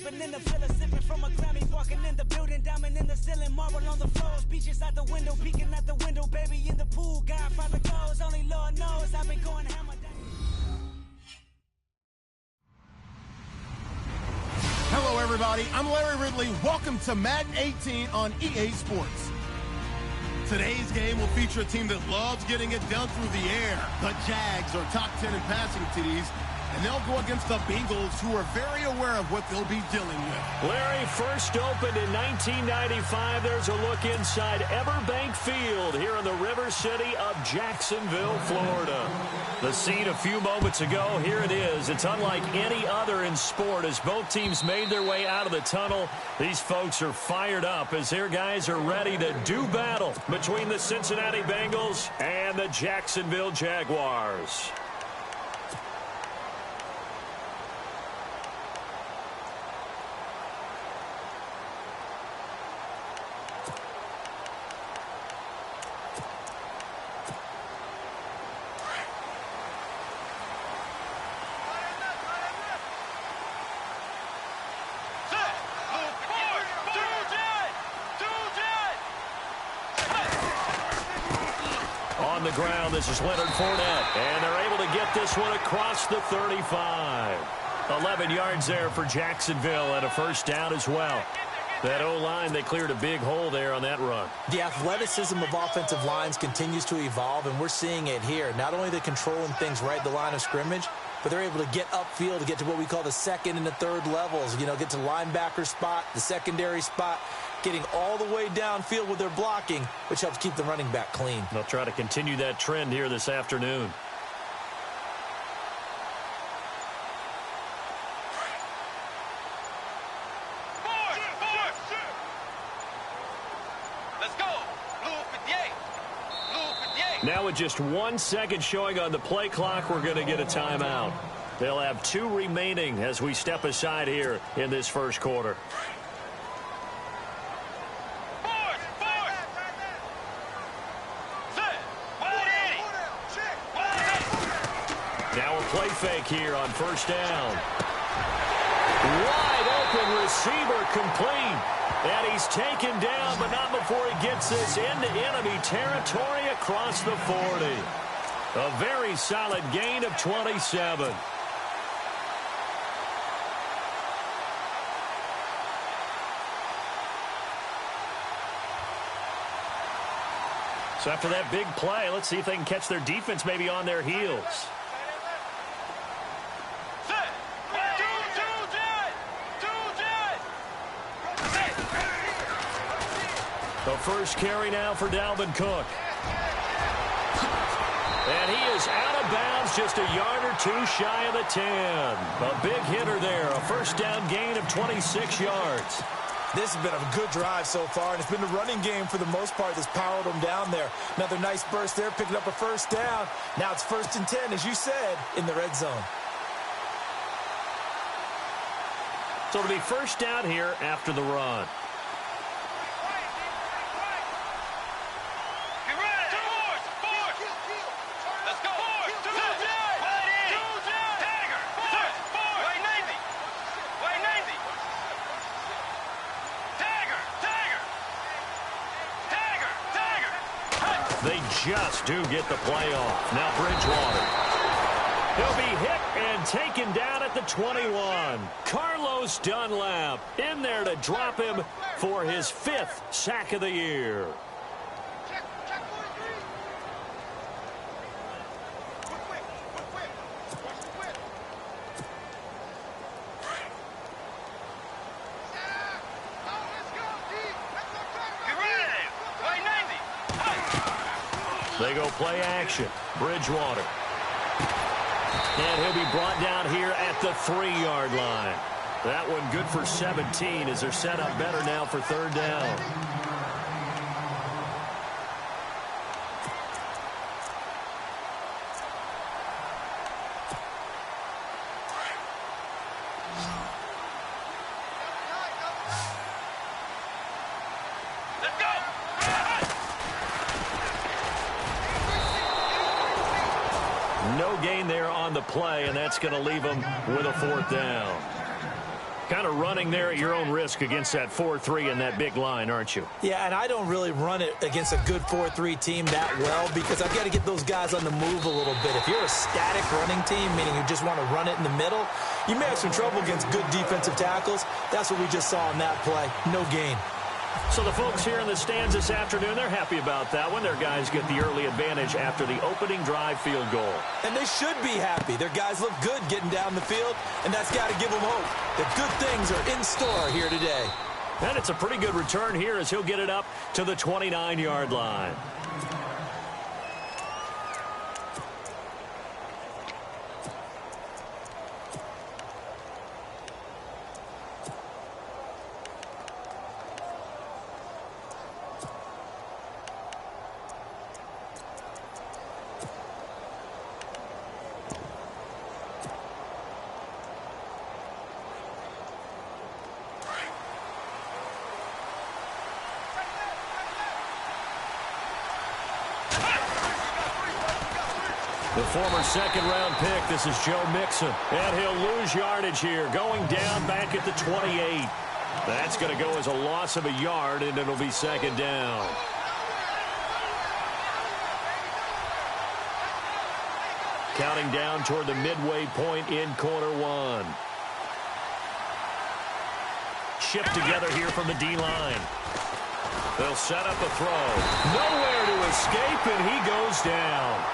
Stepping in the villa, sipping from a Grammy, walking in the building, diamond in the ceiling, marble on the floors, beaches out the window, peeking out the window, baby in the pool, Godfather goes, only Lord knows I've been going hammer down. Hello, everybody. I'm Larry Ridley. Welcome to Madden 18 on EA Sports. Today's game will feature a team that loves getting it done through the air. The Jags are top 10 in passing TDs, and they'll go against the Bengals, who are very aware of what they'll be dealing with. Larry, first opened in 1995. There's a look inside Everbank Field here in the River City of Jacksonville, Florida. The scene a few moments ago, here it is. It's unlike any other in sport as both teams made their way out of the tunnel. These folks are fired up as their guys are ready to do battle between the Cincinnati Bengals and the Jacksonville Jaguars. On the ground, this is Leonard Fournette, and they're able to get this one across the 35. 11 yards there for Jacksonville and a first down as well. That O-line, they cleared a big hole there on that run. The athleticism of offensive lines continues to evolve, and we're seeing it here. Not only they're controlling things right at the line of scrimmage, but they're able to get upfield to get to what we call the second and the third levels. You know, get to linebacker spot, the secondary spot, getting all the way downfield with their blocking, which helps keep the running back clean. They'll try to continue that trend here this afternoon. Now with just 1 second showing on the play clock, we're going to get a timeout. They'll have 2 remaining as we step aside here in this first quarter. Now a play fake here on first down. Wide open receiver complete. And he's taken down, but not before he gets this into enemy territory across the 40. A very solid gain of 27. So after that big play, let's see if they can catch their defense maybe on their heels. The first carry now for Dalvin Cook. And he is out of bounds just a yard or two shy of the 10. A big hitter there. A first down gain of 26 yards. This has been a good drive so far, and it's been the running game for the most part that's powered them down there. Another nice burst there, picking up a first down. Now it's 1st and 10, as you said, in the red zone. So it'll be first down here after the run. They just do get the play off. Now Bridgewater. He'll be hit and taken down at the 21. Carlos Dunlap in there to drop him for his 5th sack of the year. They go play action. Bridgewater. And he'll be brought down here at the 3-yard line. That one good for 17 as they're set up better now for 3rd down. No gain there on the play, and that's going to leave them with a 4th down. Kind of running there at your own risk against that 4-3 and that big line, aren't you? Yeah, and I don't really run it against a good 4-3 team that well because I've got to get those guys on the move a little bit. If you're a static running team, meaning you just want to run it in the middle, you may have some trouble against good defensive tackles. That's what we just saw in that play. No gain. So the folks here in the stands this afternoon, they're happy about that one. Their guys get the early advantage after the opening drive field goal. And they should be happy. Their guys look good getting down the field, and that's got to give them hope that good things are in store here today. And it's a pretty good return here as he'll get it up to the 29-yard line. The former second-round pick, this is Joe Mixon. And he'll lose yardage here, going down back at the 28. That's going to go as a loss of a yard, and it'll be second down. Counting down toward the midway point in quarter one. Shipped together here from the D-line. They'll set up a throw. Nowhere to escape, and he goes down.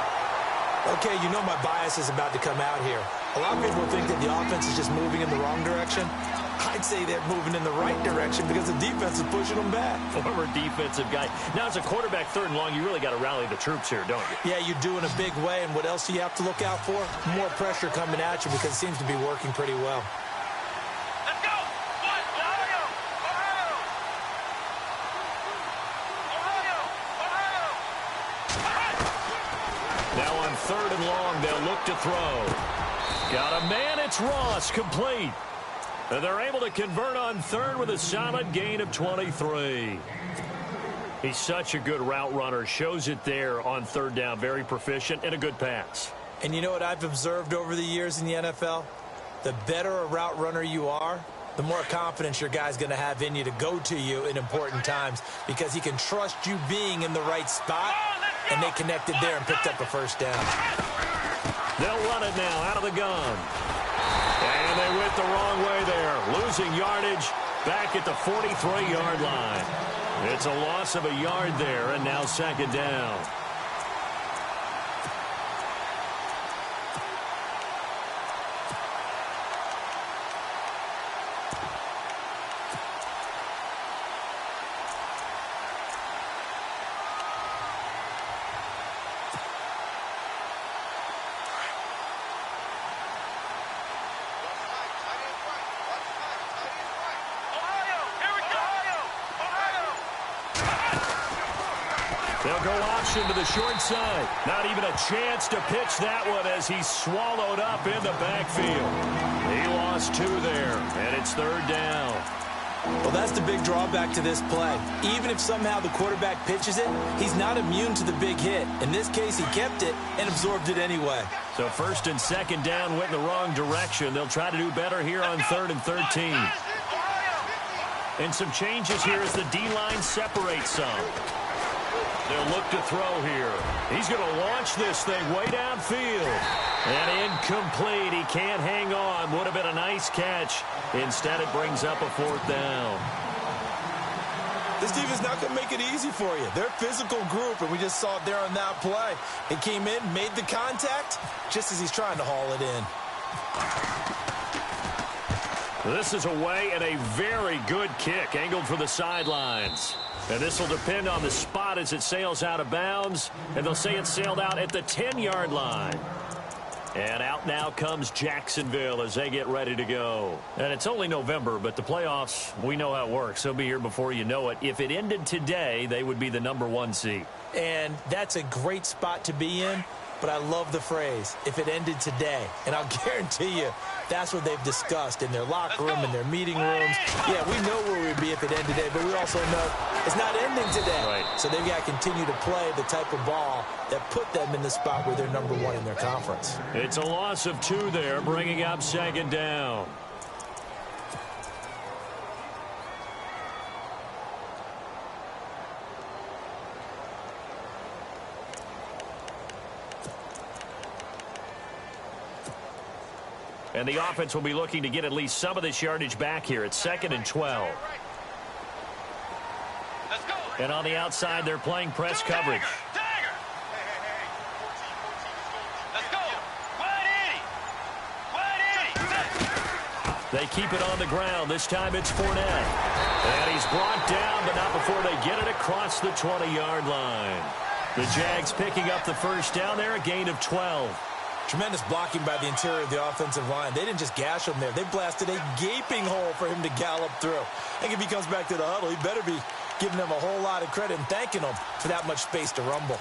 Okay, you know my bias is about to come out here. A lot of people think that the offense is just moving in the wrong direction. I'd say they're moving in the right direction because the defense is pushing them back. Former defensive guy. Now, as a quarterback, third and long, you really got to rally the troops here, don't you? Yeah, you do in a big way. And what else do you have to look out for? More pressure coming at you because it seems to be working pretty well. Let's go! Ohio! Now on third and long, they'll look to throw. Got a man, it's Ross, complete. And they're able to convert on third with a solid gain of 23. He's such a good route runner. Shows it there on third down. Very proficient and a good pass. And you know what I've observed over the years in the NFL? The better a route runner you are, the more confidence your guy's going to have in you to go to you in important times because he can trust you being in the right spot, and they connected there and picked up a first down. They'll run it now out of the gun. And they went the wrong way there, losing yardage back at the 43-yard line. It's a loss of a yard there, and now second down. They'll go option to the short side. Not even a chance to pitch that one as he's swallowed up in the backfield. He lost two there, and it's third down. Well, that's the big drawback to this play. Even if somehow the quarterback pitches it, he's not immune to the big hit. In this case, he kept it and absorbed it anyway. So first and second down went in the wrong direction. They'll try to do better here on third and 13. And some changes here as the D-line separates some. They'll look to throw here. He's going to launch this thing way downfield. And incomplete. He can't hang on. Would have been a nice catch. Instead, it brings up a fourth down. This defense not going to make it easy for you. They're a physical group, and we just saw it there on that play. He came in, made the contact, just as he's trying to haul it in. This is away and a very good kick, angled for the sidelines. And this will depend on the spot as it sails out of bounds. And they'll say it sailed out at the 10-yard line. And out now comes Jacksonville as they get ready to go. And it's only November, but the playoffs, we know how it works. They'll be here before you know it. If it ended today, they would be the #1 seed. And that's a great spot to be in. But I love the phrase, if it ended today. And I'll guarantee you, that's what they've discussed in their locker room, in their meeting rooms. Yeah, we know where we'd be if it ended today, but we also know it's not ending today. Right. So they've got to continue to play the type of ball that put them in the spot where they're #1 in their conference. It's a loss of 2 there, bringing up second down. And the offense will be looking to get at least some of this yardage back here. It's 2nd and 12. Let's go. And on the outside, they're playing press coverage. Dagger. Let's go. Wide 80. They keep it on the ground. This time it's Fournette. And he's brought down, but not before they get it across the 20-yard line. The Jags picking up the first down there, a gain of 12. Tremendous blocking by the interior of the offensive line. They didn't just gash him there. They blasted a gaping hole for him to gallop through. I think if he comes back to the huddle, he better be giving them a whole lot of credit and thanking them for that much space to rumble.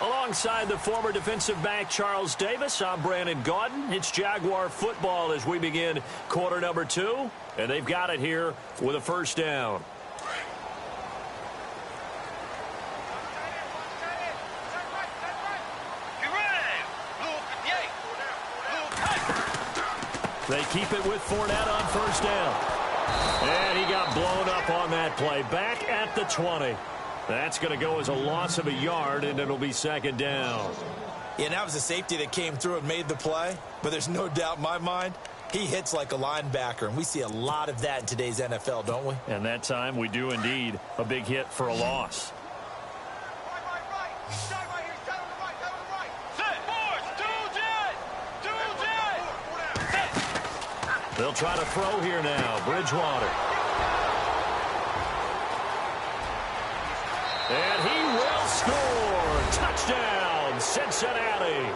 Alongside the former defensive back Charles Davis, I'm Brandon Gaudin. It's Jaguar football as we begin quarter number 2. And they've got it here with a first down. They keep it with Fournette on first down. And he got blown up on that play. Back at the 20. That's going to go as a loss of a yard, and it'll be 2nd down. Yeah, that was a safety that came through and made the play. But there's no doubt in my mind, he hits like a linebacker. And we see a lot of that in today's NFL, don't we? And that time we do indeed. A big hit for a loss. They'll try to throw here now. Bridgewater. And he will score. Touchdown, Cincinnati.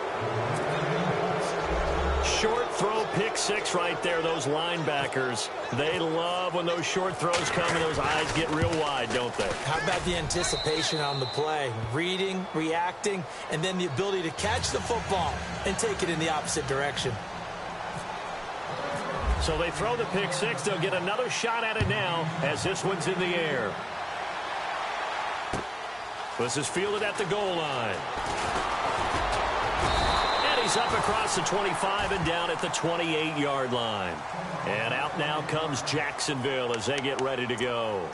Short throw, pick 6 right there. Those linebackers, they love when those short throws come and those eyes get real wide, don't they? How about the anticipation on the play? Reading, reacting, and then the ability to catch the football and take it in the opposite direction. So they throw the pick 6. They'll get another shot at it now as this one's in the air. This is fielded at the goal line. And he's up across the 25 and down at the 28-yard line. And out now comes Jacksonville as they get ready to go.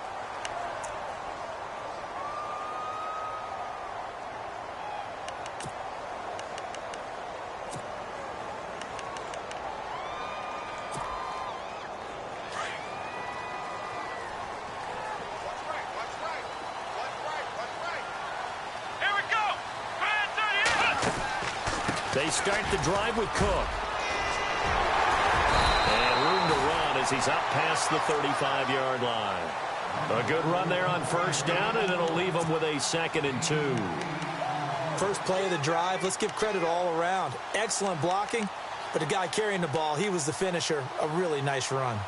They start the drive with Cook. And room to run as he's up past the 35-yard line. A good run there on first down, and it'll leave him with a 2nd and 2. First play of the drive, let's give credit all around. Excellent blocking, but the guy carrying the ball, he was the finisher. A really nice run.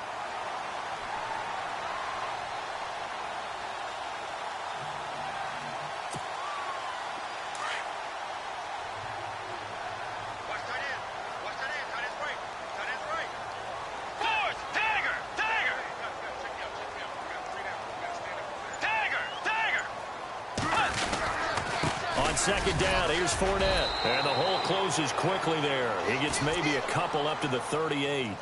Second down, here's Fournette. And the hole closes quickly there. He gets maybe a couple up to the 38.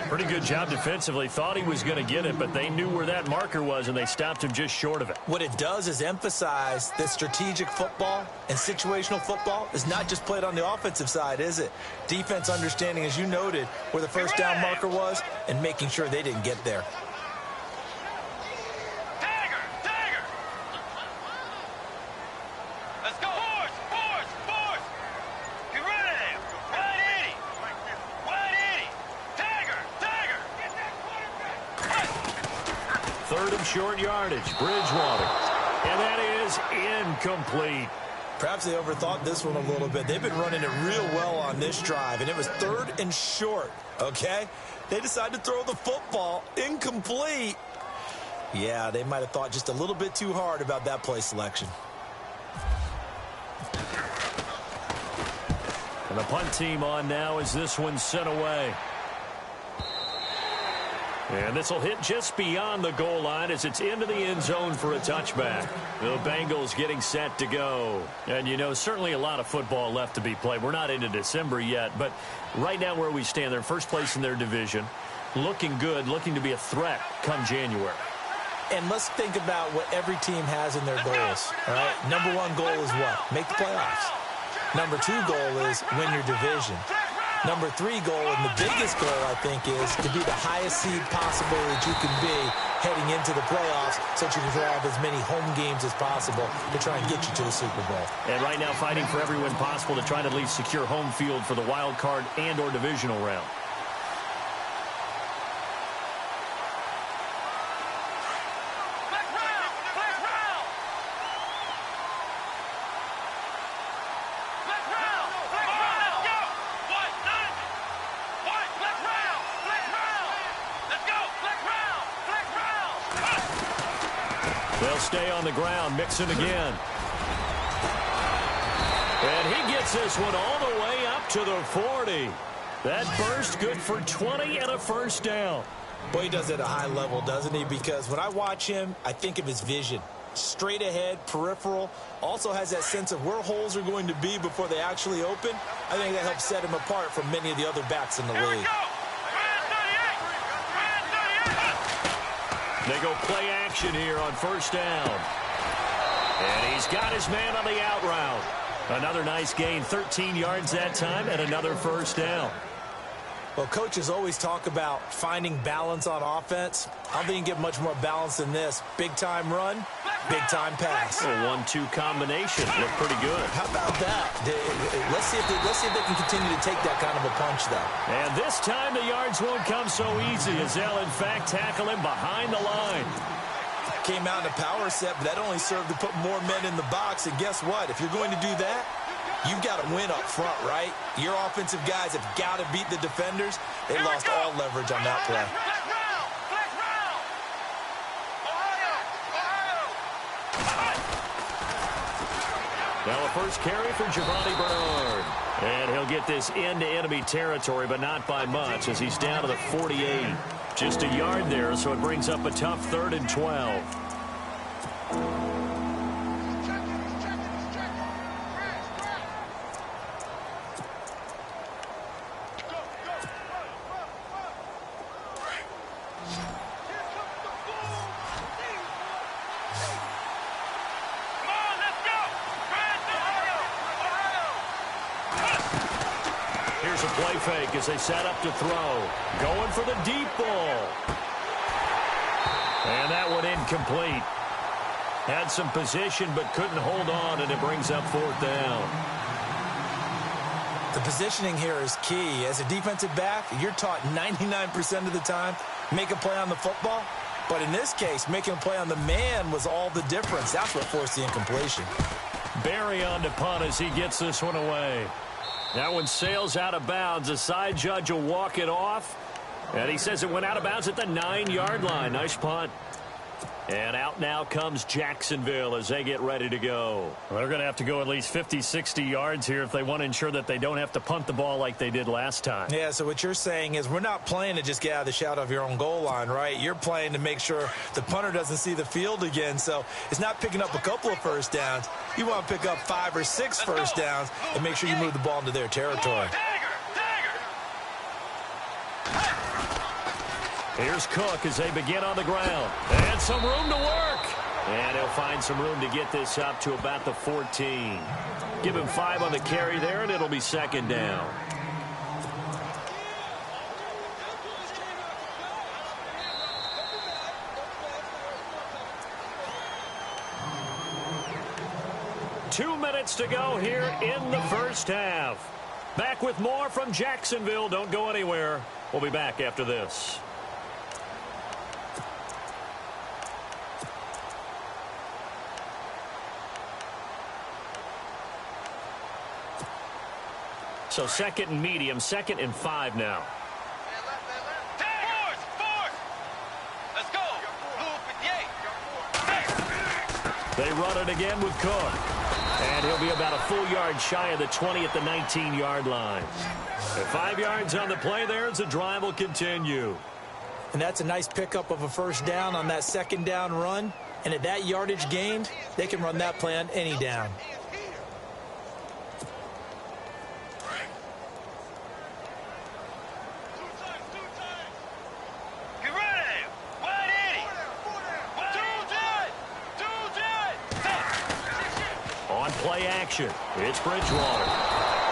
Pretty good job defensively. Thought he was going to get it, but they knew where that marker was, and they stopped him just short of it. What it does is emphasize that strategic football and situational football is not just played on the offensive side, is it? Defense understanding, as you noted, where the first down marker was and making sure they didn't get there. Short yardage, Bridgewater. And that is incomplete. Perhaps they overthought this one a little bit. They've been running it real well on this drive, and it was 3rd and short, okay? They decided to throw the football incomplete. Yeah, they might have thought just a little bit too hard about that play selection. And the punt team on now as this one's sent away. And this will hit just beyond the goal line as it's into the end zone for a touchback. The Bengals getting set to go. And, you know, certainly a lot of football left to be played. We're not into December yet, but right now where we stand, they're first place in their division. looking good, looking to be a threat come January. And let's think about what every team has in their goals, all right? Number one goal is what? Make the playoffs. Number two goal is win your division. Number three goal, and the biggest goal, I think, is to be the highest seed possible that you can be heading into the playoffs so that you can have as many home games as possible to try and get you to the Super Bowl. And right now fighting for every win possible to try to at least secure home field for the wild card and or divisional round. They'll stay on the ground, mixing again. And he gets this one all the way up to the 40. That burst good for 20 and a first down. Boy, he does it at a high level, doesn't he? Because when I watch him, I think of his vision. Straight ahead, peripheral. Also has that sense of where holes are going to be before they actually open. I think that helps set him apart from many of the other backs in the league. They go play action here on first down. And he's got his man on the out route. Another nice gain, 13 yards that time, and another first down. Well, coaches always talk about finding balance on offense. I don't think you can get much more balance than this. Big-time run, big-time pass. A 1-2 combination. Look pretty good. How about that? Let's see if they can continue to take that kind of a punch, though. And this time the yards won't come so easy as they'll, in fact, tackle him behind the line. Came out in a power set, but that only served to put more men in the box. And guess what? If you're going to do that, you've got to win up front, right? Your offensive guys have got to beat the defenders. They lost all leverage on that play. Now a first carry for Giovanni Bernard. And he'll get this into enemy territory, but not by much as he's down to the 48. Just a yard there, so it brings up a tough 3rd and 12. Here's a play fake as they set up to throw. Going for the deep ball. And that one incomplete. Had some position but couldn't hold on, and it brings up 4th down. The positioning here is key. As a defensive back, you're taught 99% of the time, make a play on the football. But in this case, making a play on the man was all the difference. That's what forced the incompletion. Barry on to punt as he gets this one away. That one sails out of bounds. The side judge will walk it off. And he says it went out of bounds at the 9-yard line. Nice punt. And out now comes Jacksonville as they get ready to go. Well, they're going to have to go at least 50, 60 yards here if they want to ensure that they don't have to punt the ball like they did last time. Yeah, so what you're saying is we're not playing to just get out of the shadow of your own goal line, right? You're playing to make sure the punter doesn't see the field again. So it's not picking up a couple of first downs. You want to pick up 5 or 6 first downs and make sure you move the ball into their territory. Here's Cook as they begin on the ground. And some room to work. And he'll find some room to get this up to about the 14. Give him 5 on the carry there, and it'll be 2nd down. Two minutes to go here in the first half. Back with more from Jacksonville. Don't go anywhere. We'll be back after this. So 2nd and medium, 2nd and 5 now. Let's go. They run it again with Cook. And he'll be about a full yard shy of the 20 at the 19-yard line. And 5 yards on the play there as the drive will continue. And that's a nice pickup of a first down on that 2nd down run. And at that yardage gained, they can run that play on any down. play action. It's Bridgewater.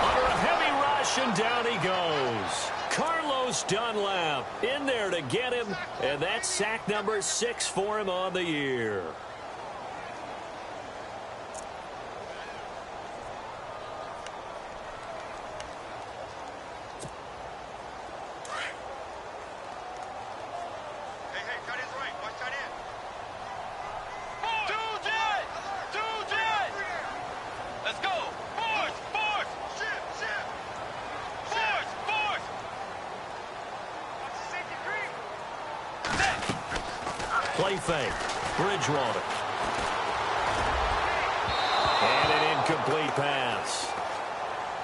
Under a heavy rush, and down he goes. Carlos Dunlap in there to get him, and that's sack number 6 for him on the year. Play fake. Bridgewater. And an incomplete pass.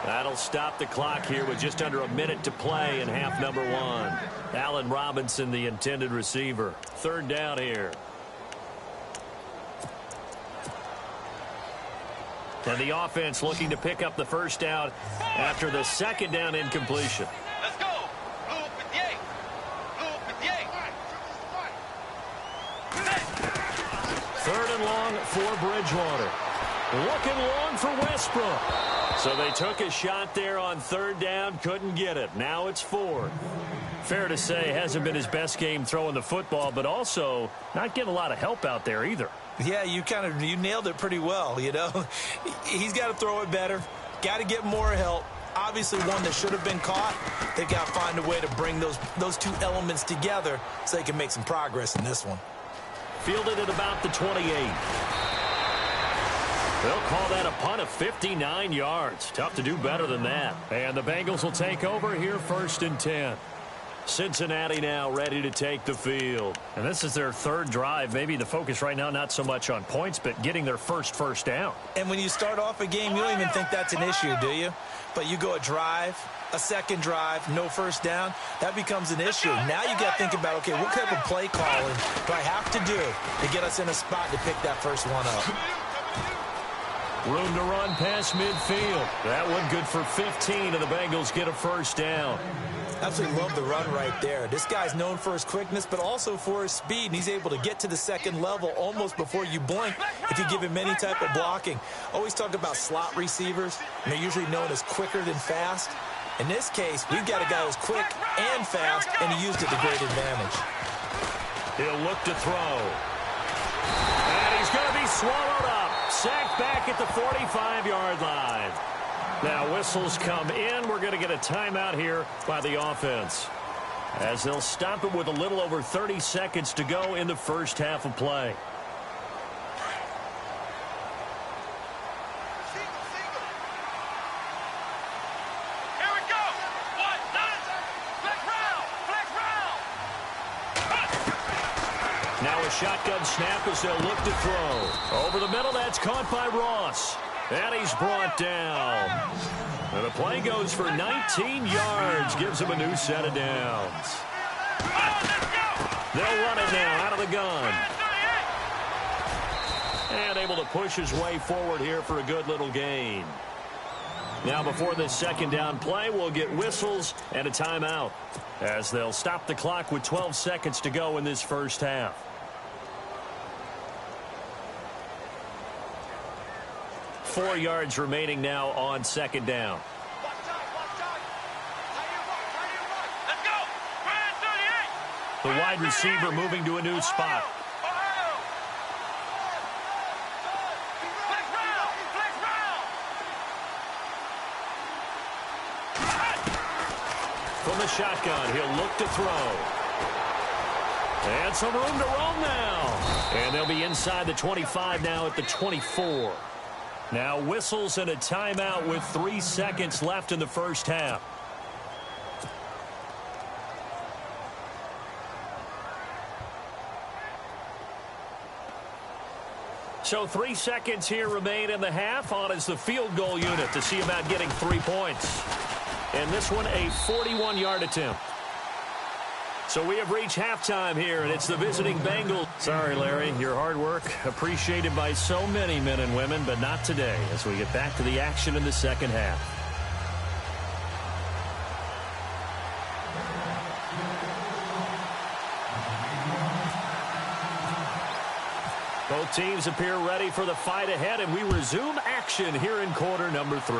That'll stop the clock here with just under a minute to play in half number 1. Allen Robinson, the intended receiver. 3rd down here. And the offense looking to pick up the first down after the 2nd down incompletion. Let's go. 3rd and long for Bridgewater. Looking long for Westbrook. So they took a shot there on 3rd down, couldn't get it. Now it's 4th. Fair to say, hasn't been his best game throwing the football, but also not getting a lot of help out there either. Yeah, you nailed it pretty well, you know. He's got to throw it better. Got to get more help. Obviously one that should have been caught. They've got to find a way to bring those two elements together so they can make some progress in this one. Fielded at about the 28. They'll call that a punt of 59 yards. Tough to do better than that. And the Bengals will take over here 1st and 10. Cincinnati now ready to take the field. And this is their 3rd drive. Maybe the focus right now not so much on points, but getting their first down. And when you start off a game, you don't even think that's an issue, do you? But you go a drive, a 2nd drive, no first down, that becomes an issue. Now you got to think about, okay, what type of play calling do I have to do to get us in a spot to pick that first one up? Room to run past midfield. That one good for 15, and the Bengals get a first down. Absolutely love the run right there. This guy's known for his quickness, but also for his speed, and he's able to get to the 2nd level almost before you blink if you give him any type of blocking. Always talk about slot receivers, and they're usually known as quicker than fast. In this case, we've got a guy who's quick and fast, and he used it to great advantage. He'll look to throw. And he's going to be swallowed up. Sacked back at the 45-yard line. Now whistles come in. We're going to get a timeout here by the offense, as they'll stop it with a little over 30 seconds to go in the first half of play. Here we go. What? Flex round. Now a shotgun snap as they'll look to throw. Over the middle, that's caught by Ross. And he's brought down. And the play goes for 19 yards. Gives him a new set of downs. They'll run it now out of the gun. And able to push his way forward here for a good little gain. Now before this 2nd down play, we'll get whistles and a timeout, as they'll stop the clock with 12 seconds to go in this first half. 4 yards remaining now on 2nd down. Let's go. The wide receiver moving to a new spot. Flex round. From the shotgun, he'll look to throw. And some room to roam now. And they'll be inside the 25 now at the 24. Now whistles and a timeout with 3 seconds left in the first half. So 3 seconds here remain in the half. On is the field goal unit to see about getting 3 points. And this one a 41-yard attempt. So we have reached halftime here, and it's the visiting Bengals. Sorry, Larry, your hard work appreciated by so many men and women, but not today as we get back to the action in the second half. Both Both teams appear ready for the fight ahead, and we resume action here in quarter number 3.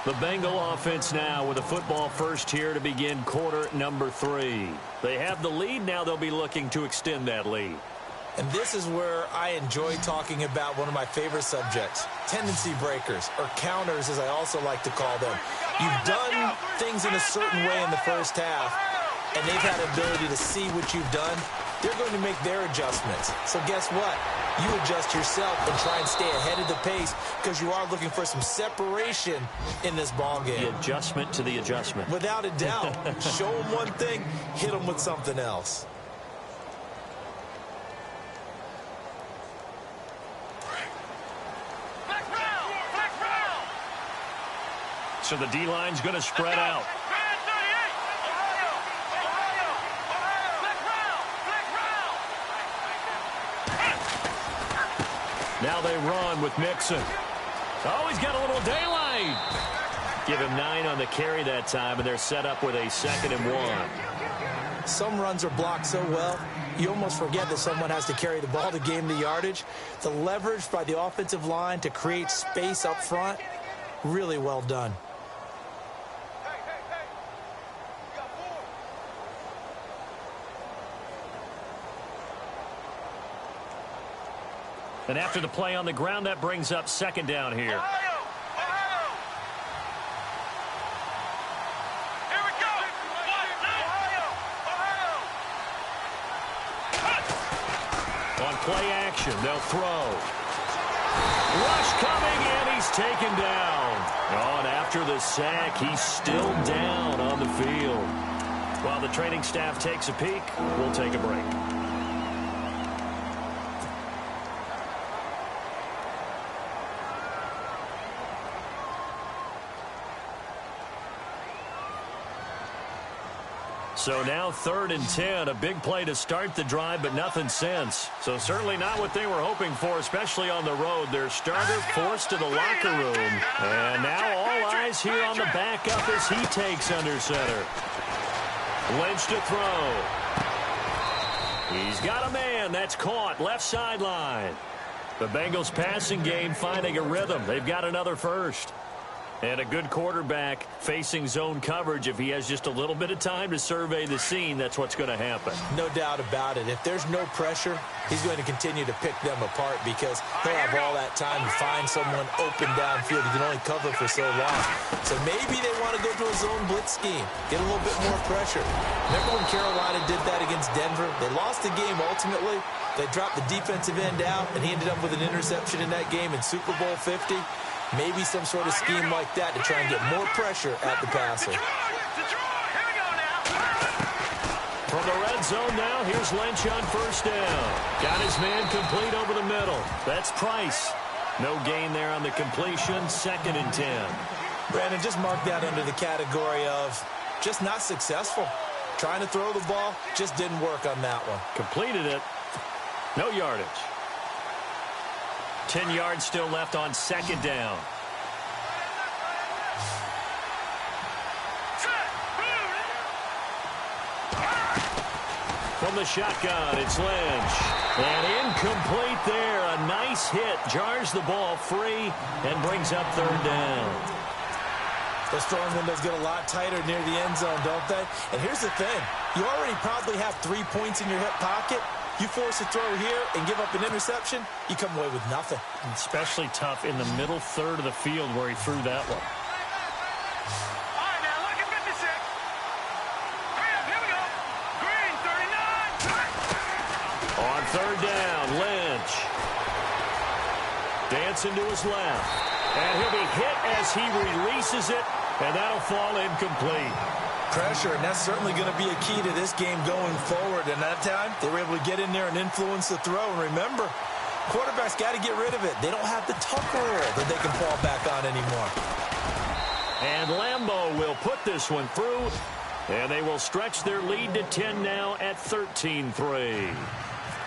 The Bengal offense now with a football first here to begin quarter number 3. They have the lead. Now they'll be looking to extend that lead. And this is where I enjoy talking about one of my favorite subjects, tendency breakers, or counters as I also like to call them. You've done things in a certain way in the first half, and they've had the ability to see what you've done. They're going to make their adjustments. So guess what? You adjust yourself and try and stay ahead of the pace because you are looking for some separation in this ball game. The adjustment to the adjustment. Without a doubt. Show them one thing, hit them with something else. So the D-line's going to spread out. Now they run with Mixon. Oh, he's got a little daylight. Give him 9 on the carry that time, and they're set up with a 2nd and 1. Some runs are blocked so well, you almost forget that someone has to carry the ball to gain the yardage. The leverage by the offensive line to create space up front, really well done. And after the play on the ground, that brings up 2nd down here. Here we go. On play action, they'll throw. Rush coming, and he's taken down. Oh, and after the sack, he's still down on the field. While the training staff takes a peek, we'll take a break. So now 3rd and 10, a big play to start the drive, but nothing since. So certainly not what they were hoping for, especially on the road. Their starter forced to the locker room. And now all eyes here on the backup as he takes under center. Lynch to throw. He's got a man. That's caught. Left sideline. The Bengals passing game finding a rhythm. They've got another first. And a good quarterback facing zone coverage. If he has just a little bit of time to survey the scene, that's what's going to happen. No doubt about it. If there's no pressure, he's going to continue to pick them apart because he'll have all that time to find someone open downfield. He can only cover for so long. So maybe they want to go to a zone blitz scheme, get a little bit more pressure. Remember when Carolina did that against Denver? They lost the game ultimately. They dropped the defensive end out, and he ended up with an interception in that game in Super Bowl 50. Maybe some sort of scheme like that to try and get more pressure at the passer. From the red zone now, here's Lynch on 1st down. Got his man complete over the middle. That's Price. No gain there on the completion. 2nd and 10. Brandon, just mark that under the category of just not successful. Trying to throw the ball, just didn't work on that one. Completed it. No yardage. 10 yards still left on 2nd down. From the shotgun, it's Lynch. And incomplete there. A nice hit. Jars the ball free and brings up 3rd down. Those throwing windows get a lot tighter near the end zone, don't they? And here's the thing. You already probably have 3 points in your hip pocket. You force a throw here and give up an interception, you come away with nothing. Especially tough in the middle 3rd of the field where he threw that one. All right, now look at 56. Hurry up, here we go. Green, 39. On 3rd down, Lynch. Dancing to his left. And he'll be hit as he releases it, and that'll fall incomplete. Pressure, and that's certainly going to be a key to this game going forward. And that time, they were able to get in there and influence the throw. And remember, quarterbacks got to get rid of it. They don't have the tuck roll that they can fall back on anymore. And Lambeau will put this one through, and they will stretch their lead to 10 now at 13-3.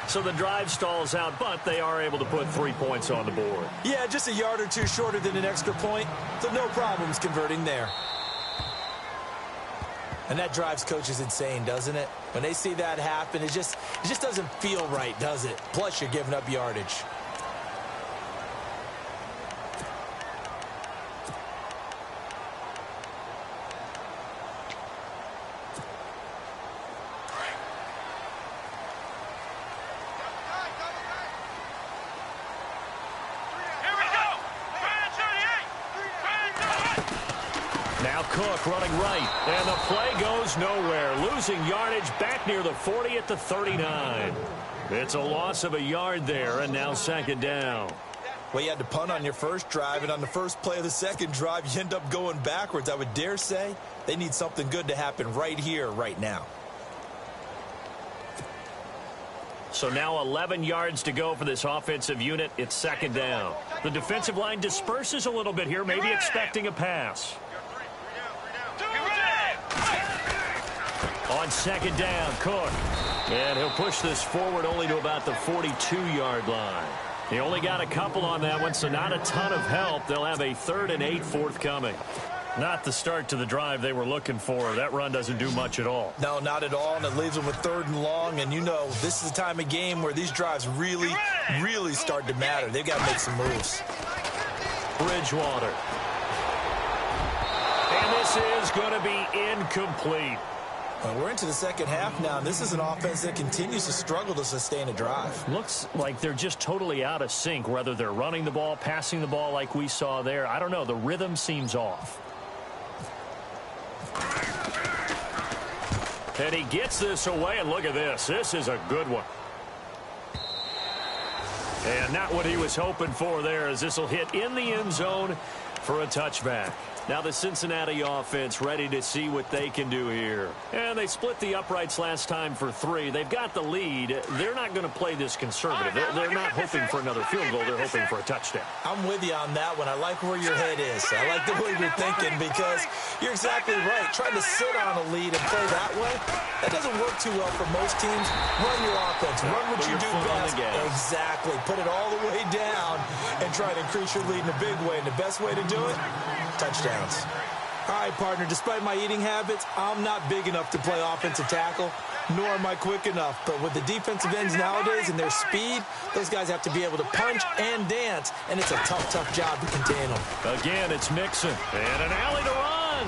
So the drive stalls out, but they are able to put 3 points on the board. Yeah, just a yard or two shorter than an extra point, so no problems converting there. And that drives coaches insane, doesn't it? When they see that happen, it just doesn't feel right, does it? Plus, you're giving up yardage. Cook running right, and the play goes nowhere. Losing yardage back near the 40 at the 39. It's a loss of a yard there, and now second down. Well, you had to punt on your first drive, and on the first play of the second drive, you end up going backwards. I would dare say they need something good to happen right here, right now. So now 11 yards to go for this offensive unit. It's second down. The defensive line disperses a little bit here, maybe expecting a pass. On second down, Cook. And he'll push this forward only to about the 42-yard line. He only got a couple on that one, so not a ton of help. They'll have a 3rd and 8 forthcoming. Not the start to the drive they were looking for. That run doesn't do much at all. No, not at all, and it leaves them with 3rd and long. And you know, this is the time of game where these drives really, really start to matter. They've got to make some moves. Bridgewater. And this is going to be incomplete. We're into the second half now. This is an offense that continues to struggle to sustain a drive. Looks like they're just totally out of sync, whether they're running the ball, passing the ball like we saw there. I don't know. The rhythm seems off. And he gets this away, and look at this. This is a good one. And not what he was hoping for there, as this will hit in the end zone for a touchback. Now the Cincinnati offense ready to see what they can do here. And they split the uprights last time for 3. They've got the lead. They're not going to play this conservative. They're not hoping for another field goal. They're hoping for a touchdown. I'm with you on that one. I like where your head is. I like the way you're thinking, because you're exactly right. Trying to sit on a lead and play that way, that doesn't work too well for most teams. Run your offense. Run what you do best. Exactly. Put it all the way down and try to increase your lead in a big way. And the best way to do it, touchdowns. All right, partner, despite my eating habits, I'm not big enough to play offensive tackle, nor am I quick enough. But with the defensive ends nowadays and their speed, those guys have to be able to punch and dance, and it's a tough, tough job to contain them. Again, it's Mixon, and an alley to run.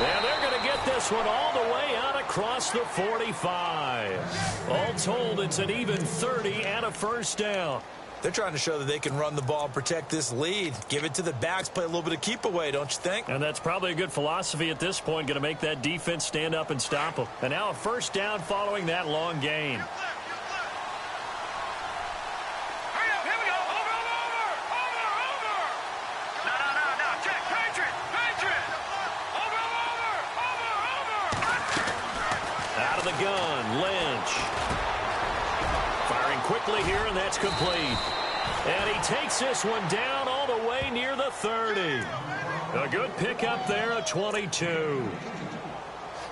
And they're going to get this one all the way out across the 45. All told, it's an even 30 and a first down. They're trying to show that they can run the ball and protect this lead. Give it to the backs, play a little bit of keep away, don't you think? And that's probably a good philosophy at this point, going to make that defense stand up and stop them. And now a first down following that long gain. Out of the gun, Lynch. Firing quickly here, and that's complete. And he takes this one down all the way near the 30. A good pickup there at 22.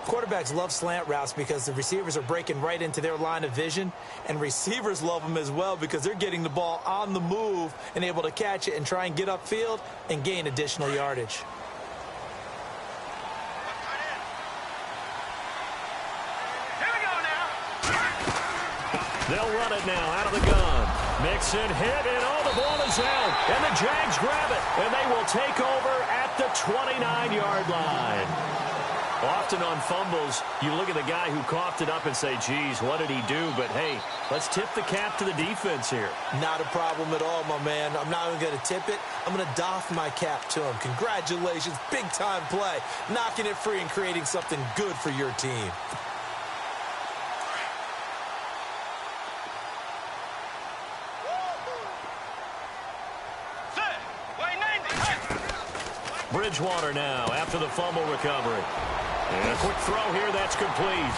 Quarterbacks love slant routes because the receivers are breaking right into their line of vision, and receivers love them as well because they're getting the ball on the move and able to catch it and try and get upfield and gain additional yardage. They'll run it now out of the gun. Mixon hit, and oh, the ball is out. And the Jags grab it, and they will take over at the 29-yard line. Often on fumbles, you look at the guy who coughed it up and say, geez, what did he do? But, hey, let's tip the cap to the defense here. Not a problem at all, my man. I'm not even going to tip it. I'm going to doff my cap to him. Congratulations, big-time play. Knocking it free and creating something good for your team. Bridgewater now after the fumble recovery. And a quick throw here, that's complete.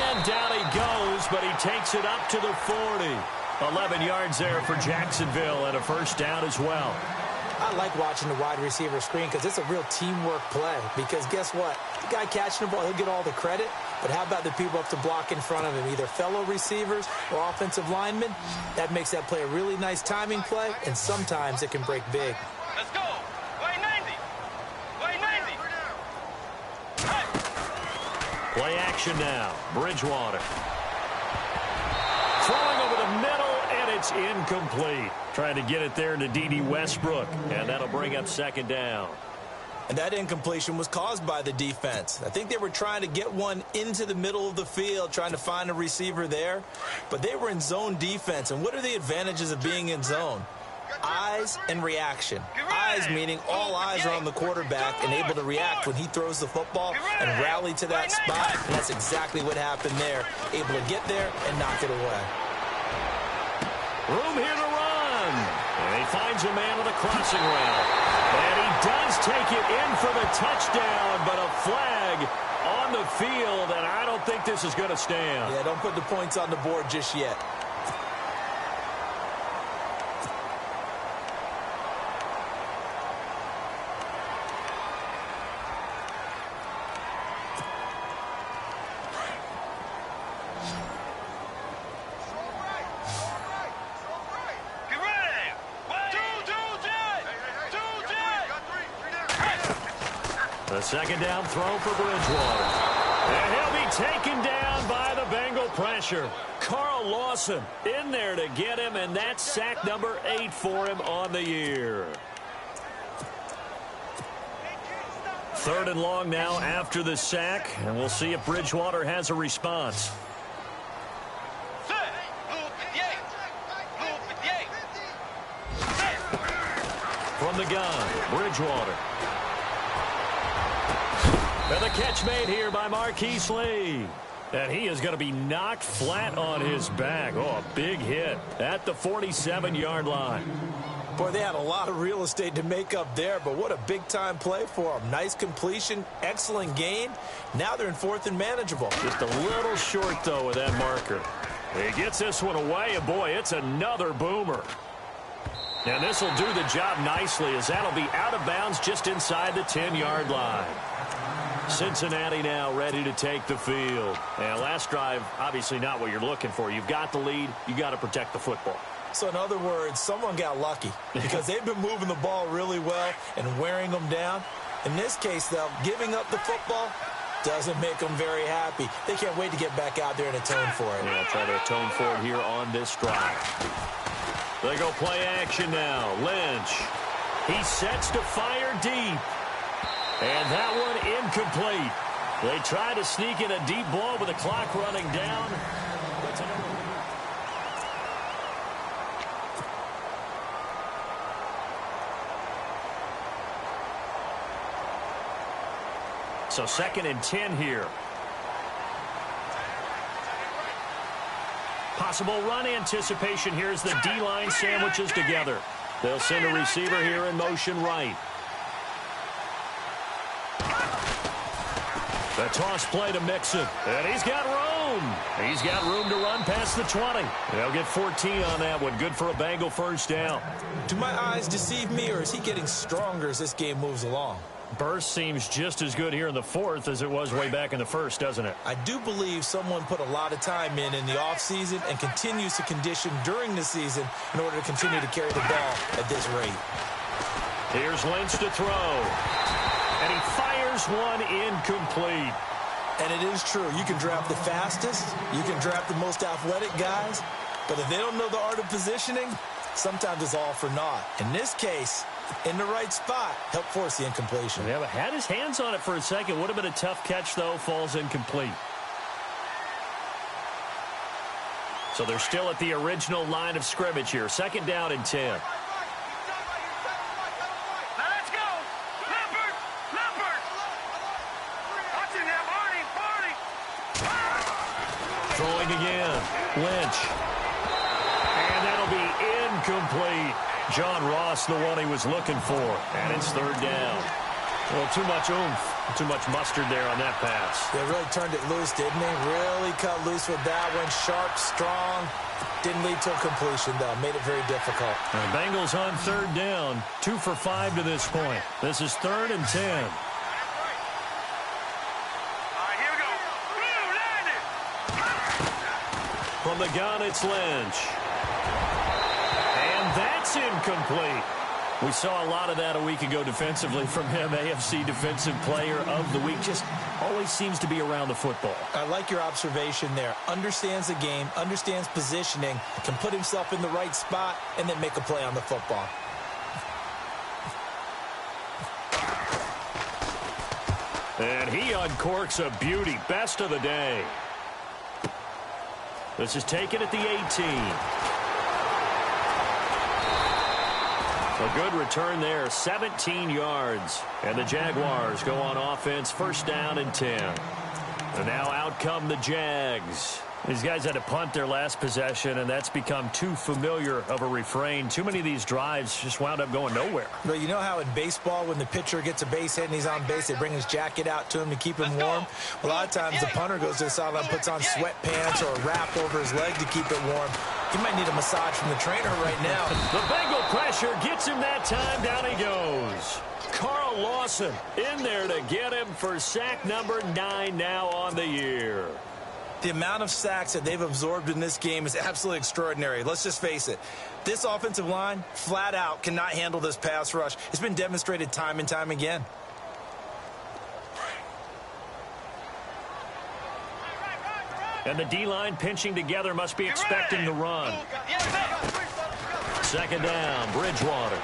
And down he goes, but he takes it up to the 40. 11 yards there for Jacksonville and a first down as well. I like watching the wide receiver screen because it's a real teamwork play. Because guess what? The guy catching the ball, he'll get all the credit. But how about the people up to block in front of him, either fellow receivers or offensive linemen? That makes that play a really nice timing play, and sometimes it can break big. Let's go. Way 90. Way 90. Play action now. Bridgewater. Throwing over the middle, and it's incomplete. Trying to get it there to D.D. Westbrook, and that'll bring up second down. And that incompletion was caused by the defense. I think they were trying to get one into the middle of the field, trying to find a receiver there. But they were in zone defense. And what are the advantages of being in zone? Eyes and reaction. Eyes meaning all eyes are on the quarterback and able to react when he throws the football and rally to that spot. And that's exactly what happened there. Able to get there and knock it away. Room here to run. And he finds a man on the crossing route. And he does take it in for the touchdown, but a flag on the field, and I don't think this is going to stand. Yeah, don't put the points on the board just yet. The second down throw for Bridgewater. And he'll be taken down by the Bengal pressure. Carl Lawson in there to get him, and that's sack number 8 for him on the year. Third and long now after the sack, and we'll see if Bridgewater has a response. From the gun, Bridgewater. And the catch made here by Marquise Lee. And he is going to be knocked flat on his back. Oh, a big hit at the 47-yard line. Boy, they had a lot of real estate to make up there, but what a big-time play for them. Nice completion, excellent gain. Now they're in fourth and manageable. Just a little short, though, with that marker. He gets this one away, and boy, it's another boomer. And this will do the job nicely, as that'll be out of bounds just inside the 10-yard line. Cincinnati now ready to take the field. And last drive, obviously not what you're looking for. You've got the lead. You got to protect the football. So in other words, someone got lucky because they've been moving the ball really well and wearing them down. In this case, though, giving up the football doesn't make them very happy. They can't wait to get back out there and atone for it. Yeah, try to atone for it here on this drive. They go play action now. Lynch. He sets to fire deep. And that one incomplete. They try to sneak in a deep ball with the clock running down. So 2nd and 10 here. Possible run anticipation here as the D-line sandwiches together. They'll send a receiver here in motion right. The toss play to Mixon. And he's got room. He's got room to run past the 20. They'll get 14 on that one. Good for a Bengal first down. Do my eyes deceive me, or is he getting stronger as this game moves along? Burst seems just as good here in the 4th as it was way back in the 1st, doesn't it? I do believe someone put a lot of time in the offseason and continues to condition during the season in order to continue to carry the ball at this rate. Here's Lynch to throw. And he fires one incomplete. And it is true. You can draft the fastest. You can draft the most athletic guys. But if they don't know the art of positioning, sometimes it's all for naught. In this case, in the right spot, helped force the incompletion. Yeah, but had his hands on it for a second. Would have been a tough catch, though. Falls incomplete. So they're still at the original line of scrimmage here. 2nd down and 10. Throwing again. Lynch. And that'll be incomplete. John Ross, the one he was looking for. And it's 3rd down. Well, too much oomph, too much mustard there on that pass. They really turned it loose, didn't they? Really cut loose with that one. Sharp, strong. Didn't lead to a completion, though. Made it very difficult. The Bengals on 3rd down. 2 for 5 to this point. This is 3rd and 10. From the gun, it's Lynch. And that's incomplete. We saw a lot of that a week ago defensively from him. AFC Defensive Player of the Week. Just always seems to be around the football. I like your observation there. Understands the game, understands positioning, can put himself in the right spot, and then make a play on the football. And he uncorks a beauty. Best of the day. This is taken at the 18. A good return there, 17 yards. And the Jaguars go on offense, first down and 10. And now out come the Jags. These guys had to punt their last possession, and that's become too familiar of a refrain. Too many of these drives just wound up going nowhere. But you know how in baseball, when the pitcher gets a base hit and he's on base, they bring his jacket out to him to keep him warm? Well, a lot of times the punter goes to the sideline, puts on sweatpants or a wrap over his leg to keep it warm. He might need a massage from the trainer right now. The Bengal pressure gets him that time. Down he goes. Carl Lawson in there to get him for sack number 9 now on the year. The amount of sacks that they've absorbed in this game is absolutely extraordinary. Let's just face it. This offensive line, flat out, cannot handle this pass rush. It's been demonstrated time and time again. And the D-line pinching together, must be expecting the run. Second down, Bridgewater.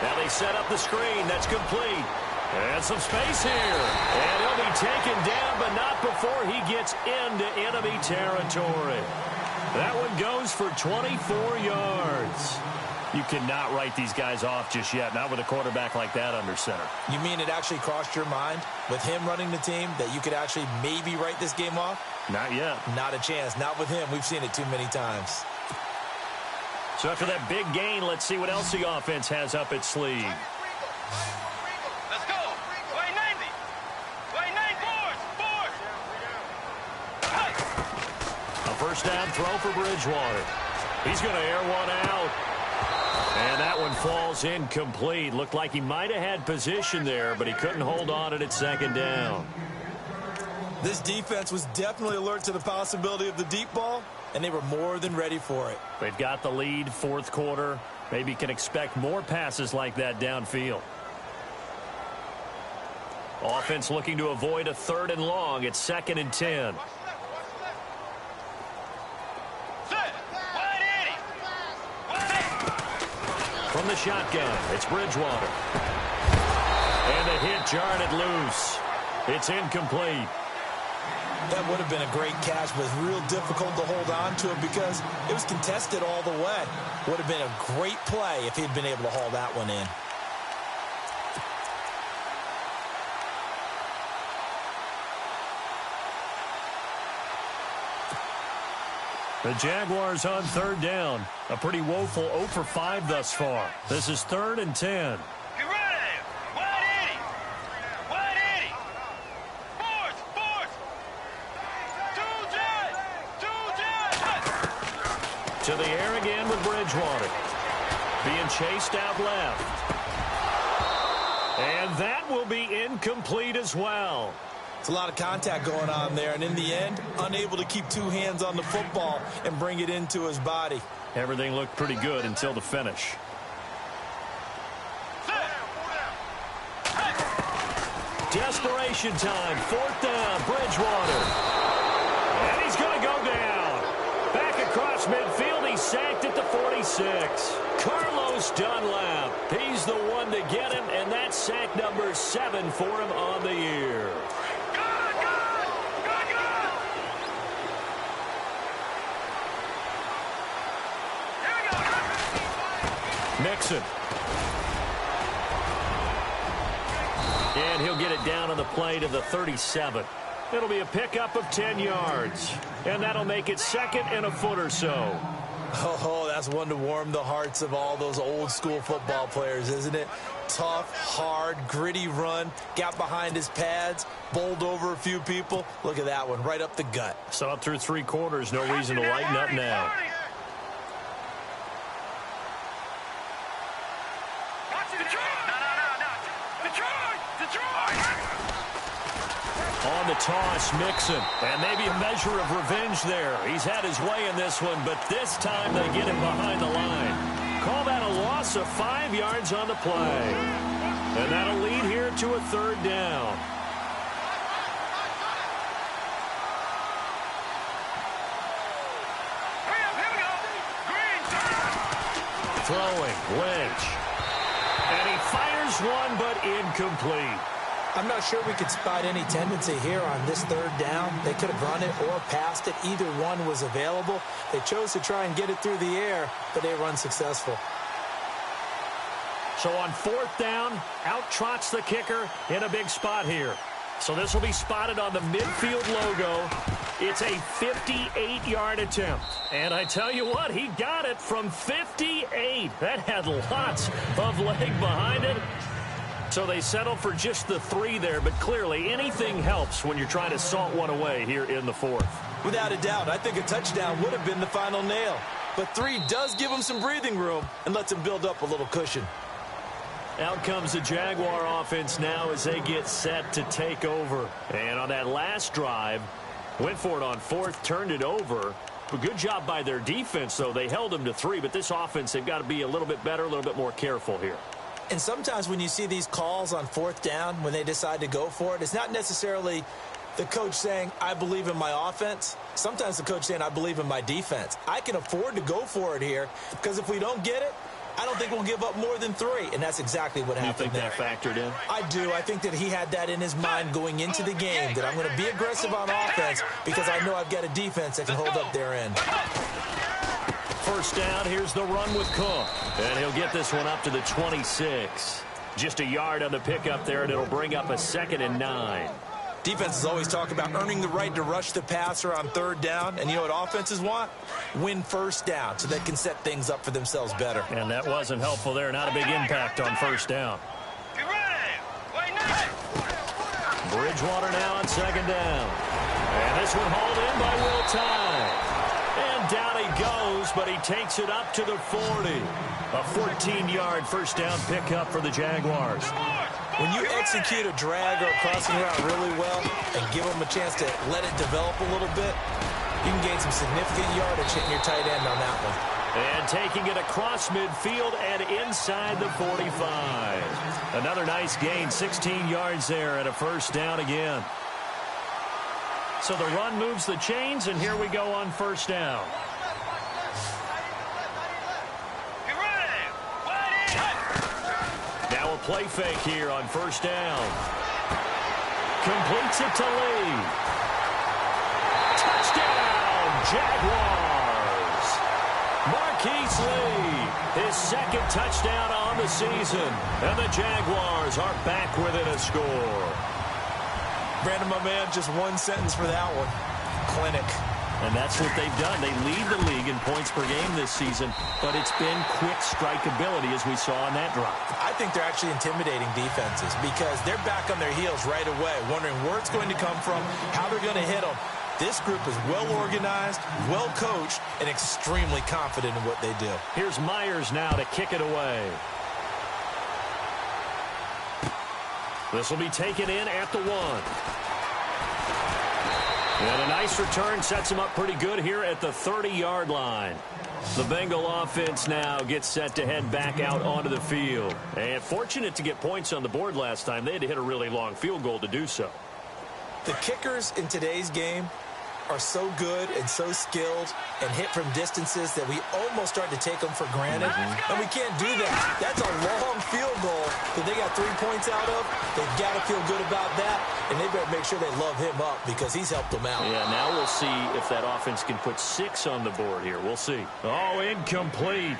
Now they set up the screen. That's complete. And some space here. And he'll be taken down, but not before he gets into enemy territory. That one goes for 24 yards. You cannot write these guys off just yet, not with a quarterback like that under center. You mean it actually crossed your mind with him running the team that you could actually maybe write this game off? Not yet. Not a chance. Not with him. We've seen it too many times. So after that big gain, let's see what else the offense has up its sleeve. Let's go. Way 90. Way 9 boards. A first down throw for Bridgewater. He's going to air one out. And that one falls incomplete. Looked like he might have had position there, but he couldn't hold on it at second down. This defense was definitely alert to the possibility of the deep ball, and they were more than ready for it. They've got the lead, fourth quarter. Maybe can expect more passes like that downfield. Offense looking to avoid a third and long. It's second and 10. From the shotgun, it's Bridgewater. And the hit jarred it loose. It's incomplete. That would have been a great catch, but it's real difficult to hold on to it because it was contested all the way. Would have been a great play if he'd been able to haul that one in. The Jaguars on third down. A pretty woeful 0 for 5 thus far. This is third and 10. Get ready. 180. 180. Boards. Two jet. To the air again with Bridgewater. Being chased out left. And that will be incomplete as well. It's a lot of contact going on there, and in the end, unable to keep two hands on the football and bring it into his body. Everything looked pretty good until the finish. Desperation time. Fourth down, Bridgewater. And he's going to go down. Back across midfield, he's sacked at the 46. Carlos Dunlap. He's the one to get him, and that's sack number 7 for him on the year. Mixon. And he'll get it down on the play to the 37. It'll be a pickup of 10 yards. And that'll make it second and a foot or so. Oh, that's one to warm the hearts of all those old school football players, isn't it? Tough, hard, gritty run. Got behind his pads, bowled over a few people. Look at that one, right up the gut. Saw it through 3 quarters. No reason to lighten up now. On the toss, Mixon. And maybe a measure of revenge there. He's had his way in this one, but this time they get him behind the line. Call that a loss of 5 yards on the play. And that'll lead here to a 3rd down. Throwing, Lynch. And he fires one, but incomplete. I'm not sure we could spot any tendency here on this 3rd down. They could have run it or passed it. Either one was available. They chose to try and get it through the air, but they were unsuccessful. So on 4th down, out trots the kicker in a big spot here. So this will be spotted on the midfield logo. It's a 58-yard attempt. And I tell you what, he got it from 58. That had lots of leg behind it. So they settle for just the 3 there, but clearly anything helps when you're trying to salt one away here in the 4th. Without a doubt, I think a touchdown would have been the final nail. But 3 does give him some breathing room and lets him build up a little cushion. Out comes the Jaguar offense now as they get set to take over. And on that last drive, went for it on 4th, turned it over. A good job by their defense, though. They held them to 3, but this offense, they've got to be a little bit better, a little bit more careful here. And sometimes when you see these calls on 4th down, when they decide to go for it, it's not necessarily the coach saying, I believe in my offense. Sometimes the coach saying, I believe in my defense. I can afford to go for it here because if we don't get it, I don't think we'll give up more than 3, and that's exactly what happened there. You think that factored in? I do. I think that he had that in his mind going into the game, that I'm going to be aggressive on offense because I know I've got a defense that can hold up their end. 1st down, here's the run with Cook. And he'll get this one up to the 26. Just a yard on the pickup there, and it'll bring up a 2nd and 9. Defenses always talk about earning the right to rush the passer on 3rd down. And you know what offenses want? Win 1st down so they can set things up for themselves better. And that wasn't helpful there. Not a big impact on 1st down. Bridgewater now on 2nd down. And this one hauled in by Will Tye. And down he goes, but he takes it up to the 40. A 14-yard 1st down pickup for the Jaguars. When you execute a drag or a crossing route really well and give them a chance to let it develop a little bit, you can gain some significant yardage hitting your tight end on that one. And taking it across midfield and inside the 45. Another nice gain, 16 yards there and a 1st down again. So the run moves the chains, and here we go on 1st down. Now a play fake here on 1st down. Completes it to Lee. Touchdown, Jaguars. Marquise Lee, his 2nd touchdown on the season. And the Jaguars are back within a score. Brandon, my man, just one sentence for that one. Clinic. And that's what they've done. They lead the league in points per game this season, but it's been quick strikeability as we saw on that drive. I think they're actually intimidating defenses because they're back on their heels right away, wondering where it's going to come from, how they're going to hit them. This group is well organized, well coached, and extremely confident in what they do. Here's Myers now to kick it away. This will be taken in at the 1. And a nice return sets him up pretty good here at the 30-yard line. The Bengal offense now gets set to head back out onto the field. And fortunate to get points on the board last time. They had to hit a really long field goal to do so. The kickers in today's game are so good and so skilled and hit from distances that we almost start to take them for granted. And we can't do that. That's a long field goal that they got 3 points out of. They've got to feel good about that, and they better make sure they love him up because he's helped them out. Yeah, now we'll see if that offense can put 6 on the board here. We'll see. Oh, incomplete.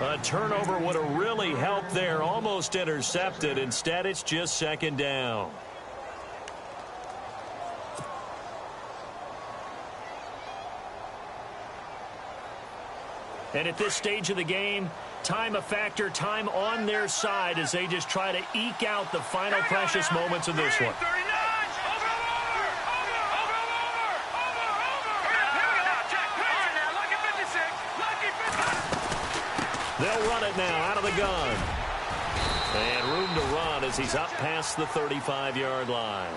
A turnover would have really helped there. Almost intercepted. Instead, it's just 2nd down. And at this stage of the game, time a factor, time on their side as they just try to eke out the final precious moments of this one. They'll run it now out of the gun. And room to run as he's up past the 35-yard line.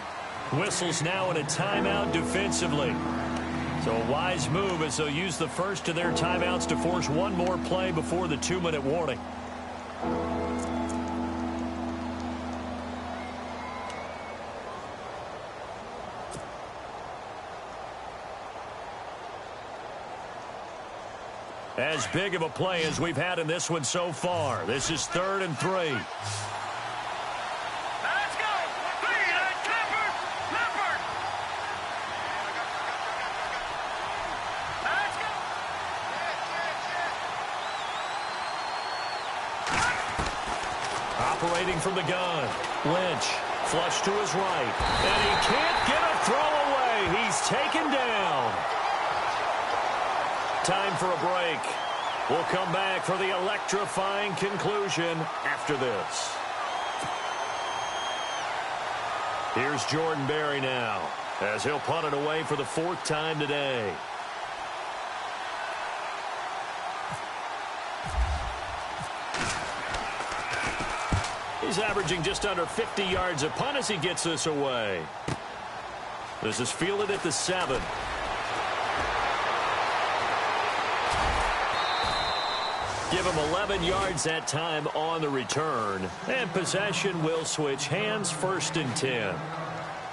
Whistles now in a timeout defensively. So a wise move as they'll use the first of their timeouts to force one more play before the 2-minute warning. As big of a play as we've had in this one so far. This is 3rd and 3. Let's go. Leopard. Let's go. Operating from the gun. Lynch. Flush to his right. And he can't get a throw away. He's taken down. Time for a break. We'll come back for the electrifying conclusion after this. Here's Jordan Berry now as he'll punt it away for the 4th time today. He's averaging just under 50 yards a punt as he gets this away. This is fielded at the 7. Give him 11 yards that time on the return. And possession will switch hands, 1st and 10.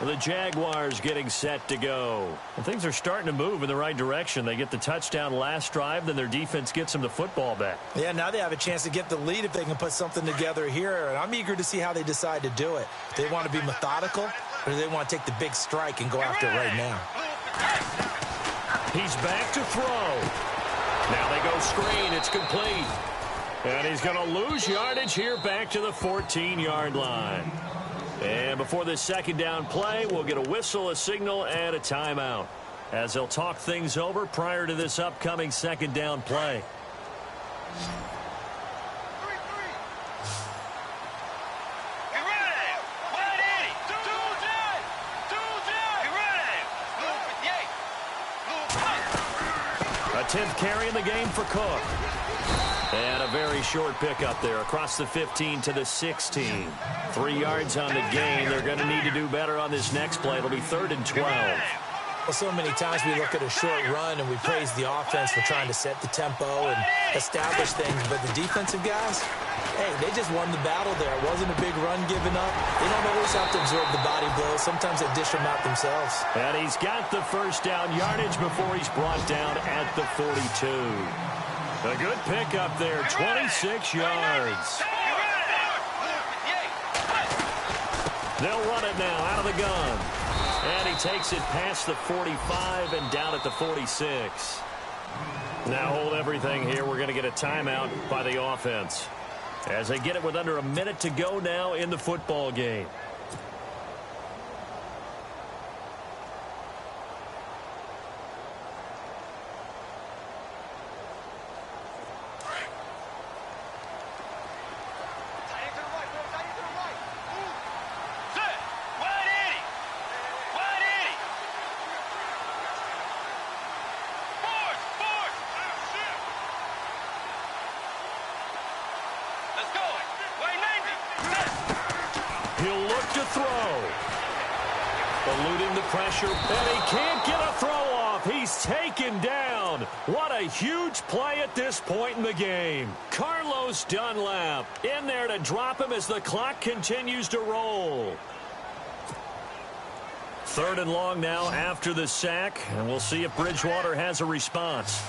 The Jaguars getting set to go. And things are starting to move in the right direction. They get the touchdown last drive, then their defense gets them the football back. Yeah, now they have a chance to get the lead if they can put something together here. And I'm eager to see how they decide to do it. Do they want to be methodical, or do they want to take the big strike and go after it right now? He's back to throw. Now they go screen. It's complete. And he's going to lose yardage here back to the 14-yard line. And before this 2nd down play, we'll get a whistle, a signal, and a timeout as they'll talk things over prior to this upcoming 2nd down play. A 10th carry in the game for Cook. And a very short pickup there across the 15 to the 16. 3 yards on the gain. They're going to need to do better on this next play. It'll be 3rd and 12. Well, so many times we look at a short run and we praise the offense for trying to set the tempo and establish things. But the defensive guys, hey, they just won the battle there. It wasn't a big run given up. They don't always have to absorb the body blows. Sometimes they dish them out themselves. And he's got the 1st down yardage before he's brought down at the 42. A good pickup there, 26 yards. They'll run it now out of the gun. And he takes it past the 45 and down at the 46. Now hold everything here. We're going to get a timeout by the offense as they get it with under a minute to go now in the football game. He'll look to throw. Eluding the pressure, and he can't get a throw off. He's taken down. What a huge play at this point in the game. Carlos Dunlap in there to drop him as the clock continues to roll. 3rd and long now after the sack, and we'll see if Bridgewater has a response.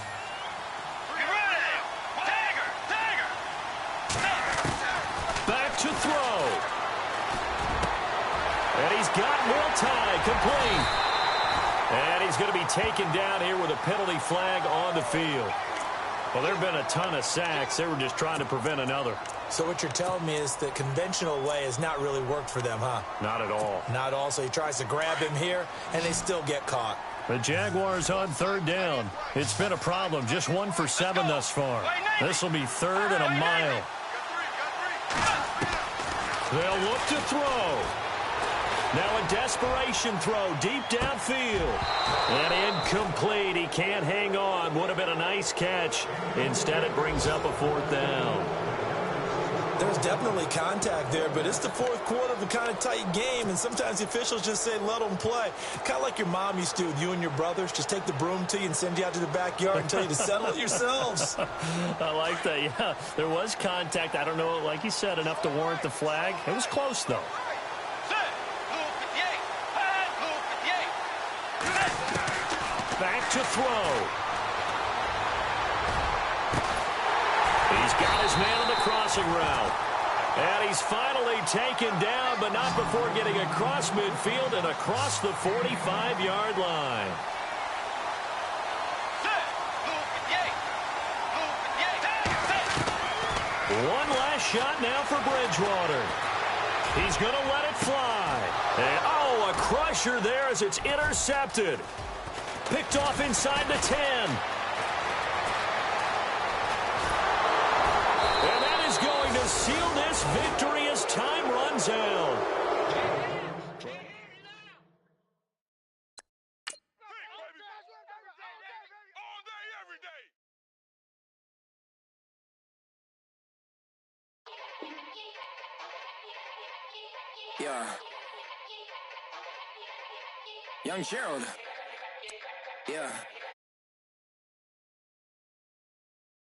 Back to throw. And he's got Will Tye complete. And he's going to be taken down here with a penalty flag on the field. Well, there have been a ton of sacks. They were just trying to prevent another. So what you're telling me is the conventional way has not really worked for them, huh? Not at all. Not at all. So he tries to grab him here, and they still get caught. The Jaguars on 3rd down. It's been a problem. Just 1 for 7 thus far. This will be 3rd and a mile. They'll look to throw. Now a desperation throw deep downfield. And incomplete. He can't hang on. Would have been a nice catch. Instead, it brings up a 4th down. There's definitely contact there, but it's the fourth quarter of a kind of tight game, and sometimes the officials just say, let them play. Kind of like your mom used to with you and your brothers. Just take the broom to you and send you out to the backyard and tell you to settle it yourselves. I like that, yeah. There was contact. I don't know, like you said, enough to warrant the flag. It was close, though. Back to throw. He's got his man on the crossing route. And he's finally taken down, but not before getting across midfield and across the 45-yard line. One last shot now for Bridgewater. He's going to let it fly. And, oh, a crusher there as it's intercepted. Picked off inside the 10. And that is going to seal this victory as time runs out. Yeah. Young Gerald. Yeah.